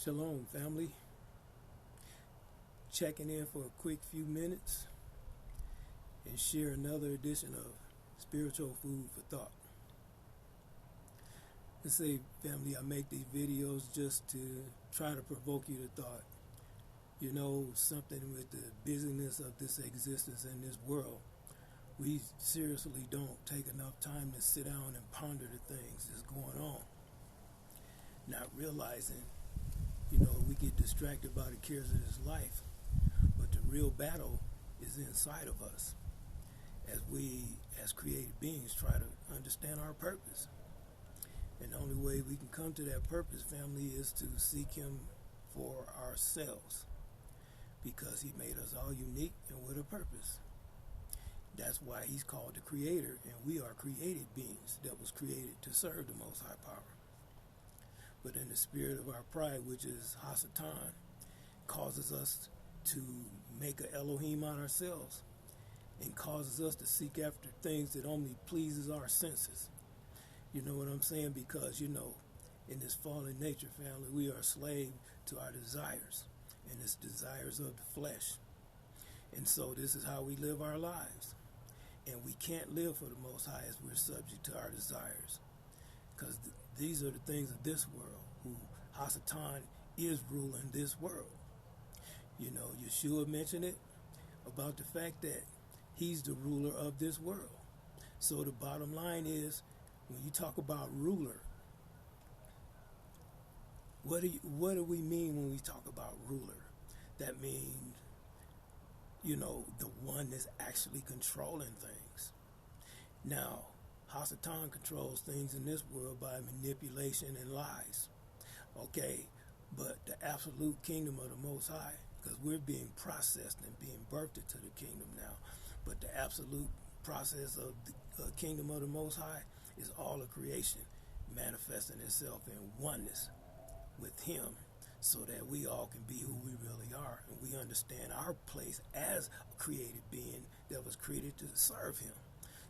Shalom, family. Checking in for a quick few minutes and share another edition of Spiritual Food for Thought. And say, family, I make these videos just to try to provoke you to thought. You know, something with the busyness of this existence in this world, we seriously don't take enough time to sit down and ponder the things that's going on. Not realizing, we get distracted by the cares of this life, but the real battle is inside of us as we, as created beings, try to understand our purpose. And the only way we can come to that purpose, family, is to seek Him for ourselves, because He made us all unique and with a purpose. That's why He's called the Creator, and we are created beings that was created to serve the Most High Power. But in the spirit of our pride, which is HaSatan, causes us to make an Elohim out ourselves and causes us to seek after things that only pleases our senses. You know what I'm saying? Because, in this fallen nature, family, we are slave to our desires, and it's desires of the flesh. And so this is how we live our lives. And we can't live for the Most High as we're subject to our desires, because these are the things of this world, who HaSatan is ruling this world. Yeshua mentioned it about the fact that he's the ruler of this world. So the bottom line is, when you talk about ruler, what do we mean when we talk about ruler? That means, the one that's actually controlling things. Now, HaSatan controls things in this world by manipulation and lies. Okay, but the absolute kingdom of the Most High, because we're being processed and being birthed into the kingdom now, but the absolute process of the kingdom of the Most High is all of creation manifesting itself in oneness with Him, so that we all can be who we really are, and we understand our place as a created being that was created to serve Him.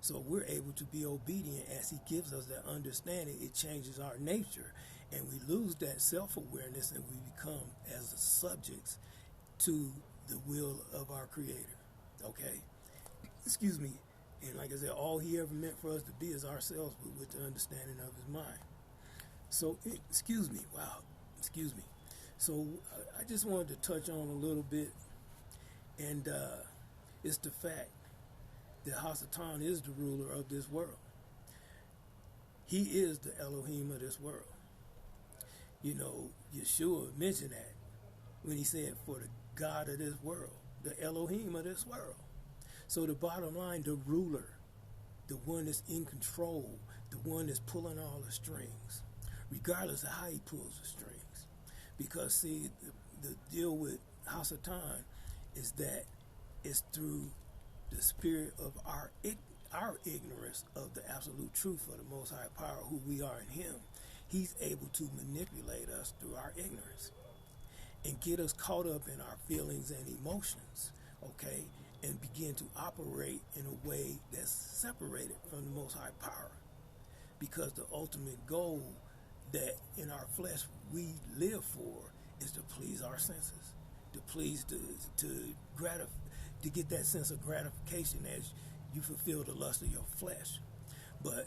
So we're able to be obedient as He gives us that understanding. It changes our nature, and we lose that self-awareness, and we become as subjects to the will of our Creator. Okay? Excuse me. And like I said, all He ever meant for us to be is ourselves, but with the understanding of His mind. So, excuse me. So I just wanted to touch on a little bit, and it's the fact that HaSatan is the ruler of this world. He is the Elohim of this world. Yeshua mentioned that when He said, for the God of this world, the Elohim of this world. So the bottom line, the ruler, the one that's in control, the one that's pulling all the strings, regardless of how he pulls the strings. Because, see, the deal with HaSatan is that it's through the spirit of our ignorance of the absolute truth of the Most High Power, who we are in Him. He's able to manipulate us through our ignorance and get us caught up in our feelings and emotions, okay, and begin to operate in a way that's separated from the Most High Power. Because the ultimate goal that in our flesh we live for is to please our senses, to please to get that sense of gratification as you fulfill the lust of your flesh. But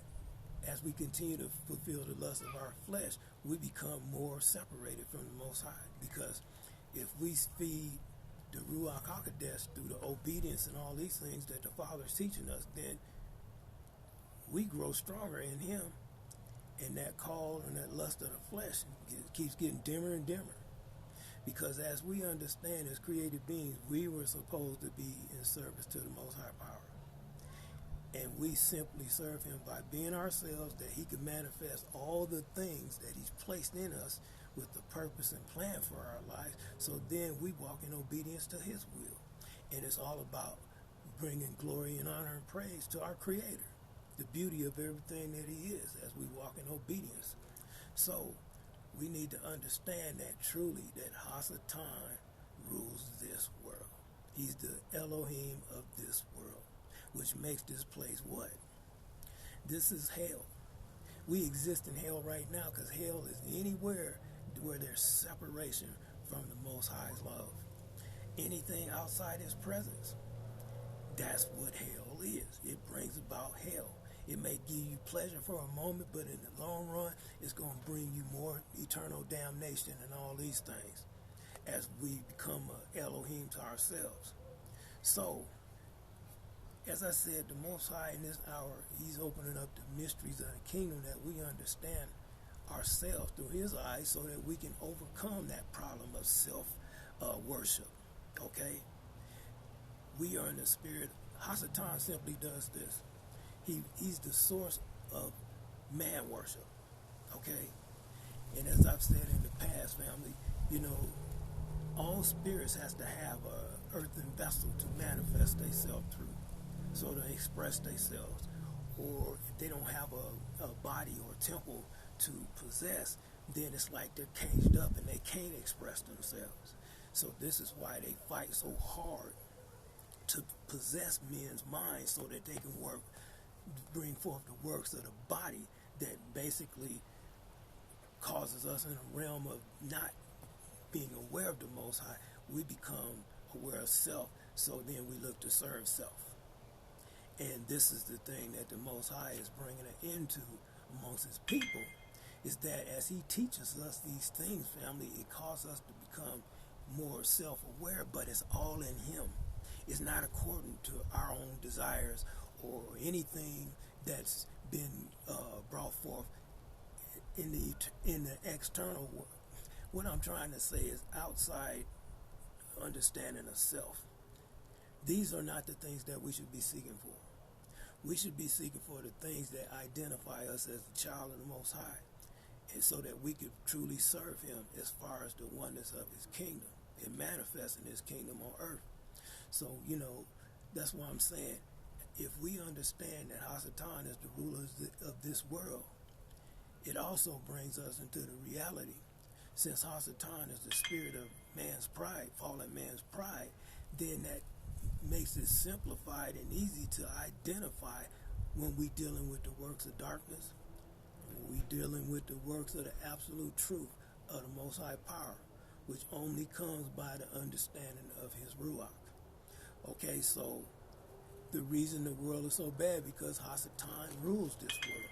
as we continue to fulfill the lust of our flesh, we become more separated from the Most High. Because if we feed the Ruach HaKodesh through the obedience and all these things that the Father's teaching us, then we grow stronger in Him. And that call and that lust of the flesh keeps getting dimmer and dimmer. Because as we understand as created beings, we were supposed to be in service to the Most High Power. And we simply serve Him by being ourselves, that He can manifest all the things that He's placed in us with the purpose and plan for our lives. So then we walk in obedience to His will. And it's all about bringing glory and honor and praise to our Creator, the beauty of everything that He is, as we walk in obedience. So we need to understand that truly, that HaSatan rules this world. He's the Elohim of this world, which makes this place what? This is hell. We exist in hell right now, because hell is anywhere where there's separation from the Most High's love. Anything outside His presence, that's what hell is. It brings about hell. It may give you pleasure for a moment, but in the long run, it's going to bring you more eternal damnation and all these things as we become a Elohim to ourselves. So, as I said, the Most High in this hour, He's opening up the mysteries of the kingdom that we understand ourselves through His eyes so that we can overcome that problem of self-worship. Okay? We are in the spirit. HaSatan simply does this. He's the source of man worship. Okay? And as I've said in the past, family, all spirits has to have a earthen vessel to manifest themselves through, so to express themselves. Or if they don't have a body or temple to possess, then it's like they're caged up and they can't express themselves. So this is why they fight so hard to possess men's minds so that they can bring forth the works of the body that basically causes us in a realm of not being aware of the Most High. We become aware of self, so then we look to serve self. And this is the thing that the Most High is bringing an end to amongst His people, is that as He teaches us these things, family, it causes us to become more self-aware, but it's all in Him. It's not according to our own desires or anything that's been brought forth in the external world. What I'm trying to say is outside understanding of self. These are not the things that we should be seeking for. We should be seeking for the things that identify us as the child of the Most High, and so that we could truly serve Him as far as the oneness of His kingdom and manifesting His kingdom on earth. So, that's why I'm saying, if we understand that HaSatan is the ruler of this world, it also brings us into the reality. Since HaSatan is the spirit of man's pride, fallen man's pride, then that makes it simplified and easy to identify when we dealing with the works of darkness, when we dealing with the works of the absolute truth of the Most High power, which only comes by the understanding of His Ruach. Okay, so the reason the world is so bad because HaSatan rules this world.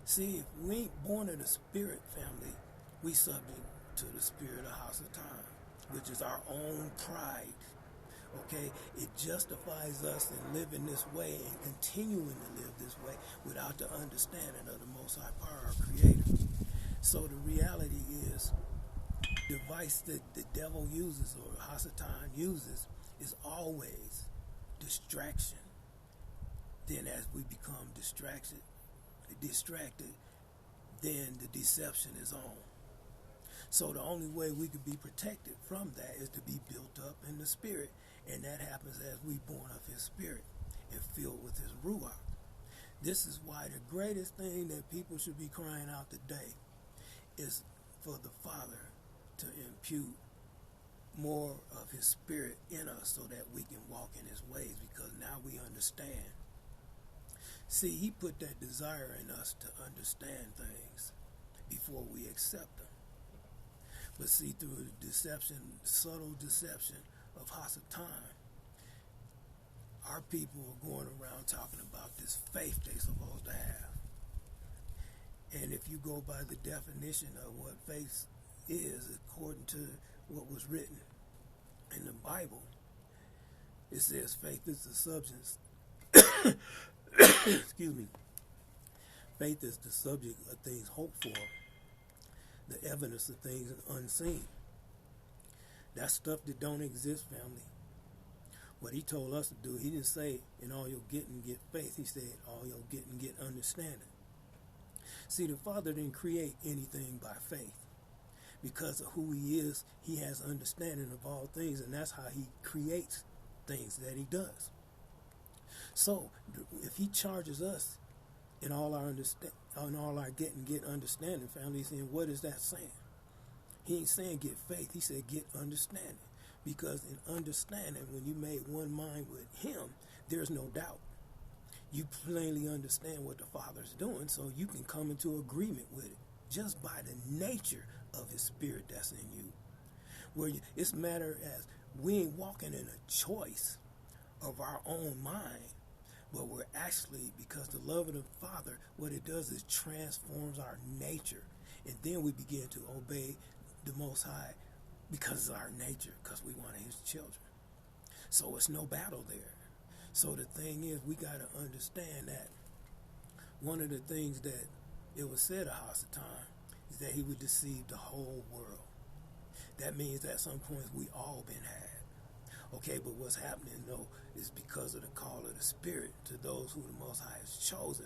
See, if we ain't born of the spirit, family, we subject to the spirit of HaSatan, which is our own pride. Okay, it justifies us in living this way and continuing to live this way without the understanding of the Most High power, our Creator. So the reality is, the device that the devil uses or HaSatan uses is always distraction. Then as we become distracted, then the deception is on. So the only way we could be protected from that is to be built up in the spirit. And that happens as we born of His spirit and filled with His Ruach. This is why the greatest thing that people should be crying out today is for the Father to impute more of His spirit in us so that we can walk in His ways, because now we understand. See, He put that desire in us to understand things before we accept them. But see, through the deception, subtle deception of HaSatan, our people are going around talking about this faith they're supposed to have. And if you go by the definition of what faith is, according to what was written in the Bible, it says faith is the substance excuse me. Faith is the subject of things hoped for, the evidence of things unseen. That's stuff that don't exist, family. What He told us to do, He didn't say, in all you'll get and get faith. He said, all you'll get and get understanding. See, the Father didn't create anything by faith. Because of who He is, He has understanding of all things, and that's how He creates things that He does. So, if He charges us in all our get and get understanding, family, He's saying, what is that saying? He ain't saying get faith. He said get understanding. Because in understanding, when you made one mind with Him, there's no doubt. You plainly understand what the Father's doing, so you can come into agreement with it just by the nature of his spirit that's in you. It's a matter as we ain't walking in a choice of our own mind, but we're actually, because the love of the Father, what it does is transforms our nature. And then we begin to obey the Most High because of our nature, because we want his children. So it's no battle there. So the thing is, we got to understand that one of the things that it was said of HaSatan is that he would deceive the whole world. That means at some point we all been had. Okay, but what's happening though is because of the call of the Spirit to those who the Most High has chosen,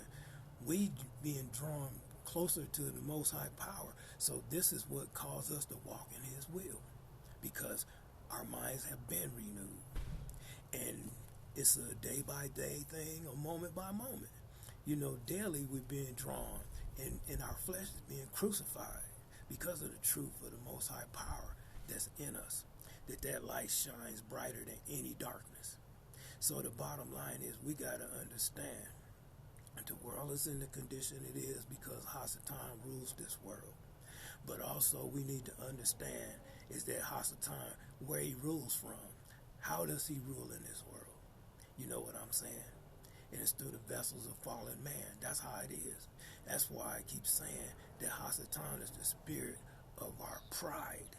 we being drawn closer to the Most High power. So this is what caused us to walk in his will, because our minds have been renewed. And it's a day-by-day thing, a moment-by-moment. You know, daily we're being drawn, and our flesh is being crucified because of the truth of the Most High power that's in us, that light shines brighter than any darkness. So the bottom line is, we got to understand that the world is in the condition it is because HaSatan rules this world. But also we need to understand is that HaSatan, where he rules from, how does he rule in this world? You know what I'm saying? And it's through the vessels of fallen man. That's how it is. That's why I keep saying that HaSatan is the spirit of our pride.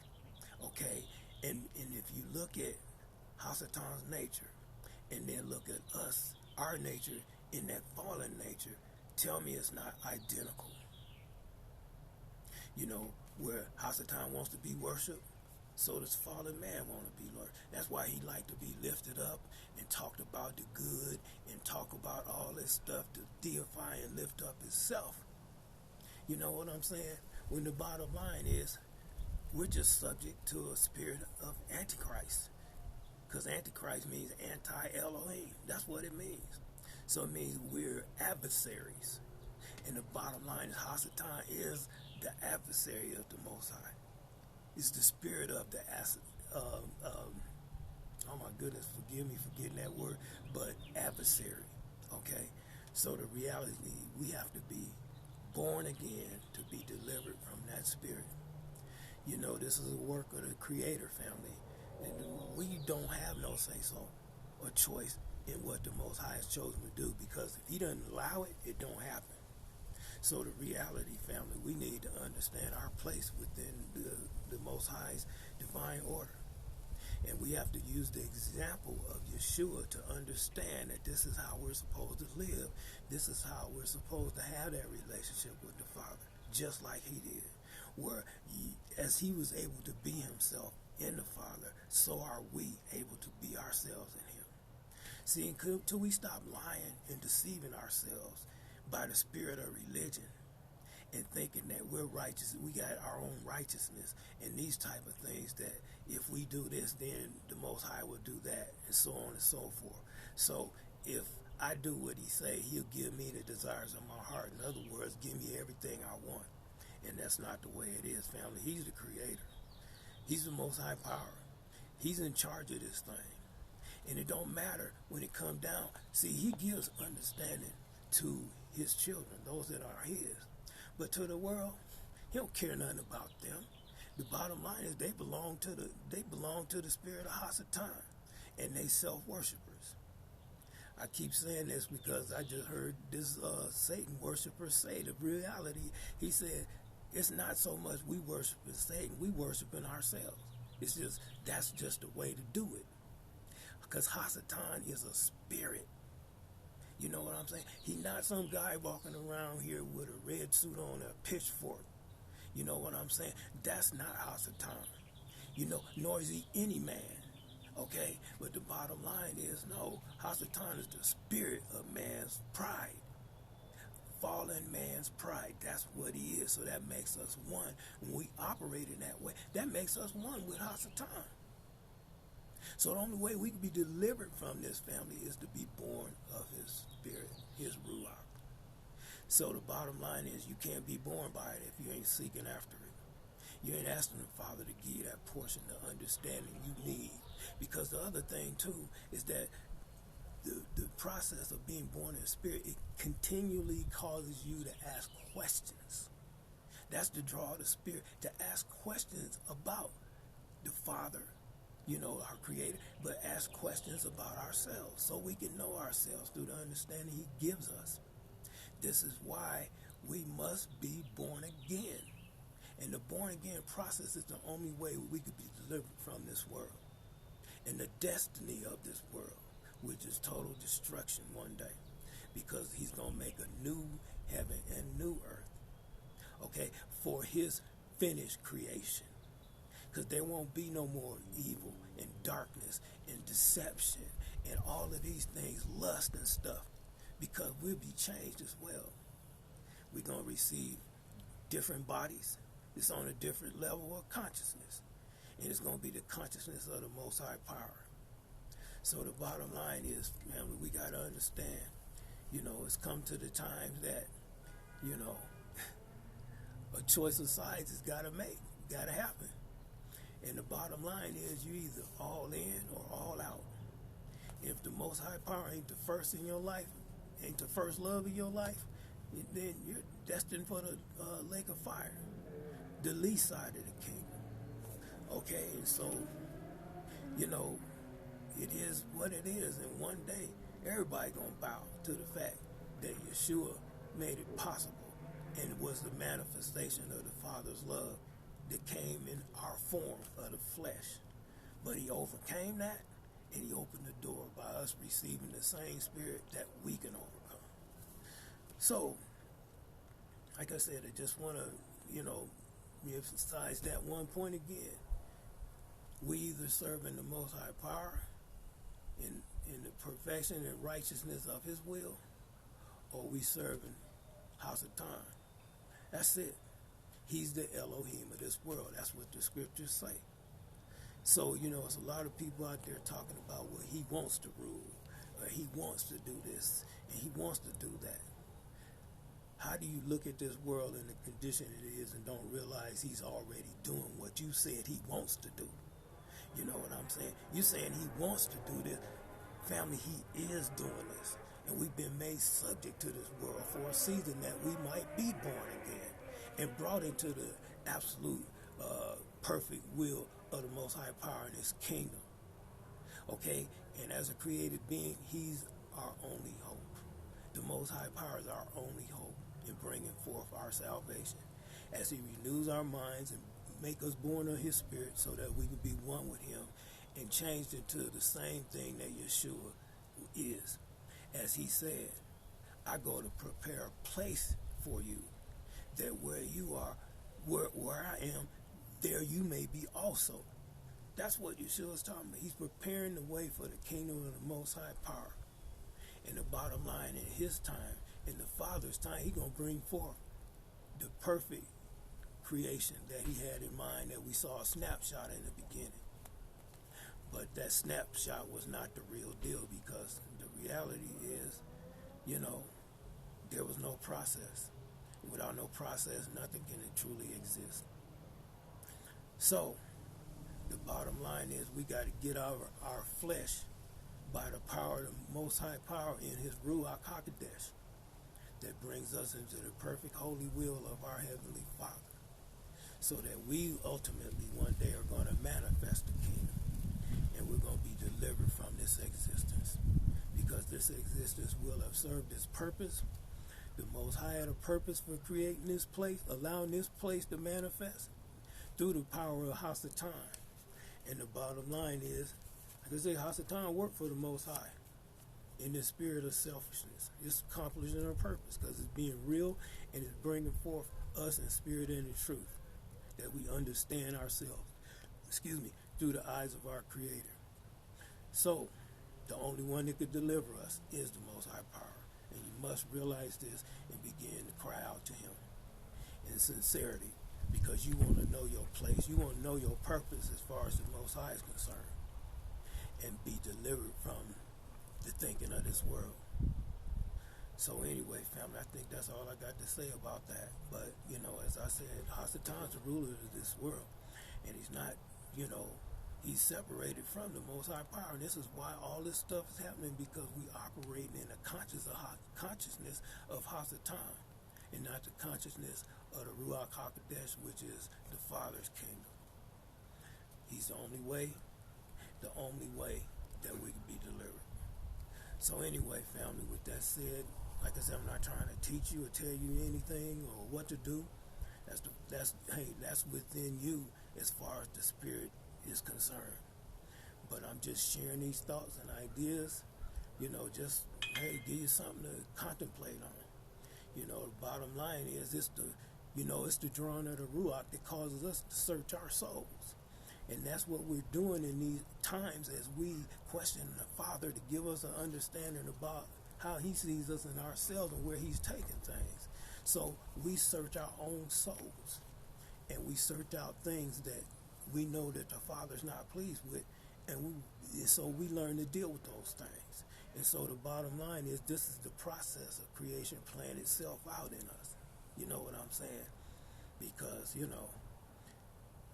Okay? And if you look at HaSatan's nature, and then look at us, our nature, in that fallen nature, tell me it's not identical. You know, where HaSatan wants to be worshipped, so does fallen man want to be worshipped. That's why he like to be lifted up and talked about the good and talk about all this stuff to deify and lift up himself. You know what I'm saying? When the bottom line is, we're just subject to a spirit of Antichrist. Because Antichrist means anti-Elohim. That's what it means. So it means we're adversaries. And the bottom line is, HaSatan is the adversary of the Most High. It's the spirit of the oh my goodness, forgive me for getting that word, but adversary. Okay? So the reality, we have to be born again to be delivered from that spirit. You know, this is a work of the Creator family. And we don't have no say-so or choice in what the Most High has chosen to do, because if he doesn't allow it, it don't happen. So the reality, family, we need to understand our place within the Most High's divine order. And we have to use the example of Yeshua to understand that this is how we're supposed to live. This is how we're supposed to have that relationship with the Father, just like he did. Where as he was able to be himself in the Father, so are we able to be ourselves in him. See, until we stop lying and deceiving ourselves by the spirit of religion and thinking that we're righteous, we got our own righteousness and these type of things, that if we do this, then the Most High will do that, and so on and so forth. So if I do what he say, he'll give me the desires of my heart. In other words, give me everything I want. And that's not the way it is, family. He's the creator. He's the Most High power. He's in charge of this thing. And it don't matter when it comes down. See, he gives understanding to his children, those that are his. But to the world, he don't care nothing about them. The bottom line is they belong to the spirit of HaSatan, and they self-worshipers. I keep saying this because I just heard this Satan worshiper say the reality. He said, it's not so much we worshiping Satan, we worshiping ourselves. It's just, that's just the way to do it. Because HaSatan is a spirit. You know what I'm saying? He's not some guy walking around here with a red suit on, a pitchfork. You know what I'm saying? That's not HaSatan. You know, nor is he any man. Okay? But the bottom line is, no, HaSatan is the spirit of man's pride. Fallen man's pride. That's what he is. So that makes us one. When we operate in that way, that makes us one with HaSatan. So the only way we can be delivered from this, family, is to be born of his spirit, his ruach. So the bottom line is, you can't be born by it if you ain't seeking after it. You ain't asking the Father to give you that portion of understanding you need. Because the other thing, too, is that the process of being born in the spirit, it continually causes you to ask questions. That's to draw the Spirit, to ask questions about the Father, our Creator, but ask questions about ourselves so we can know ourselves through the understanding He gives us. This is why we must be born again. And the born again process is the only way we could be delivered from this world and the destiny of this world, which is total destruction one day, because He's going to make a new heaven and new earth, okay, for His finished creation. Because there won't be no more evil and darkness and deception and all of these things, lust and stuff, because we'll be changed as well. We're going to receive different bodies. It's on a different level of consciousness. And it's going to be the consciousness of the Most High Power. So the bottom line is, family, we got to understand, it's come to the time that, a choice of sides has got to make, got to happen. And the bottom line is you either all in or all out. If the Most High Power ain't the first in your life, ain't the first love of your life, then you're destined for the lake of fire, the least side of the kingdom. Okay, and so, it is what it is, and one day everybody gonna bow to the fact that Yeshua made it possible and was the manifestation of the Father's love that came in our form of the flesh. But He overcame that, and He opened the door by us receiving the same Spirit that we can overcome. So, like I said, I just want to, re-emphasize that one point again. We either serving the Most High Power in the perfection and righteousness of His will, or we serving HaSatan. That's it. He's the Elohim of this world. That's what the scriptures say. So, it's a lot of people out there talking about, well, He wants to rule, or He wants to do this, and He wants to do that. How do you look at this world in the condition it is and don't realize He's already doing what you said He wants to do? You know what I'm saying? You're saying He wants to do this. Family, He is doing this. And we've been made subject to this world for a season that we might be born again and brought into the absolute perfect will of the Most High Power in His kingdom. Okay? And as a created being, He's our only hope. The Most High Power is our only hope in bringing forth our salvation, as He renews our minds and make us born of His Spirit so that we can be one with Him and changed into the same thing that Yeshua is. As He said, I go to prepare a place for you, that where you are, where I am, there you may be also. That's what Yeshua is talking about. He's preparing the way for the kingdom of the Most High Power. And the bottom line, in His time, in the Father's time, He's going to bring forth the perfect creation that He had in mind, that we saw a snapshot in the beginning. But that snapshot was not the real deal, because the reality is, there was no process. Without no process, nothing can truly exist. So, the bottom line is we got to get our flesh by the power of the Most High Power in His Ruach HaKodesh, that brings us into the perfect holy will of our Heavenly Father, so that we ultimately one day are going to manifest the kingdom, and we're going to be delivered from this existence, because this existence will have served its purpose. The Most High had a purpose for creating this place, allowing this place to manifest through the power of HaSatan. And the bottom line is, like I say, HaSatan worked for the Most High in the spirit of selfishness. It's accomplishing our purpose, because it's being real and it's bringing forth us in spirit and in truth, that we understand ourselves, through the eyes of our Creator. So, the only one that could deliver us is the Most High Power. And you must realize this and begin to cry out to Him in sincerity, because you want to know your place. You want to know your purpose as far as the Most High is concerned, and be delivered from the thinking of this world. So anyway, family, I think that's all I got to say about that. But, as I said, HaSatan's the ruler of this world, and he's not, he's separated from the Most High Power. And this is why all this stuff is happening, because we operating in the consciousness of HaSatan, and not the consciousness of the Ruach HaKodesh, which is the Father's kingdom. He's the only way that we can be delivered. So anyway, family, with that said, like I said, I'm not trying to teach you or tell you anything or what to do. That's within you as far as the spirit is concerned. But I'm just sharing these thoughts and ideas, just give you something to contemplate on. The bottom line is it's the drawing of the Ruach that causes us to search our souls. And that's what we're doing in these times as we question the Father to give us an understanding about how he sees us and ourselves and where he's taking things. So we search our own souls, and we search out things that we know that the Father's not pleased with, and so we learn to deal with those things. And so the bottom line is this is the process of creation playing itself out in us. You know what I'm saying? Because,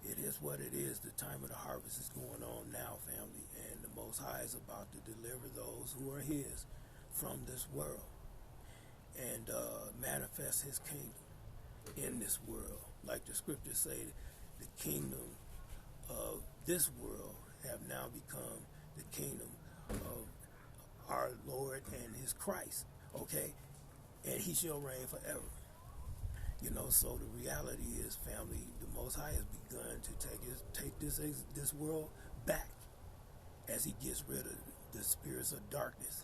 it is what it is. The time of the harvest is going on now, family, and the Most High is about to deliver those who are his from this world and manifest his kingdom in this world. Like the scriptures say, the kingdom of this world have now become the kingdom of our Lord and his Christ, okay? And he shall reign forever. So the reality is, family, the Most High has begun to take this world back as he gets rid of the spirits of darkness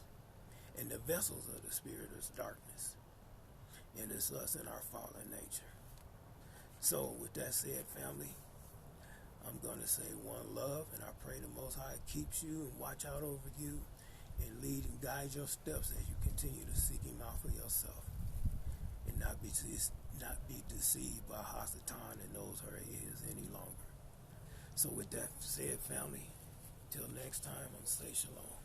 and the vessels of the spirit of darkness. And it's us and our fallen nature. So with that said, family, I'm going to say one love, and I pray the Most High keeps you and watch out over you and lead and guide your steps as you continue to seek him out for yourself and not be deceived by HaSatan and those who are his any longer. So with that said, family, till next time, I'm say shalom.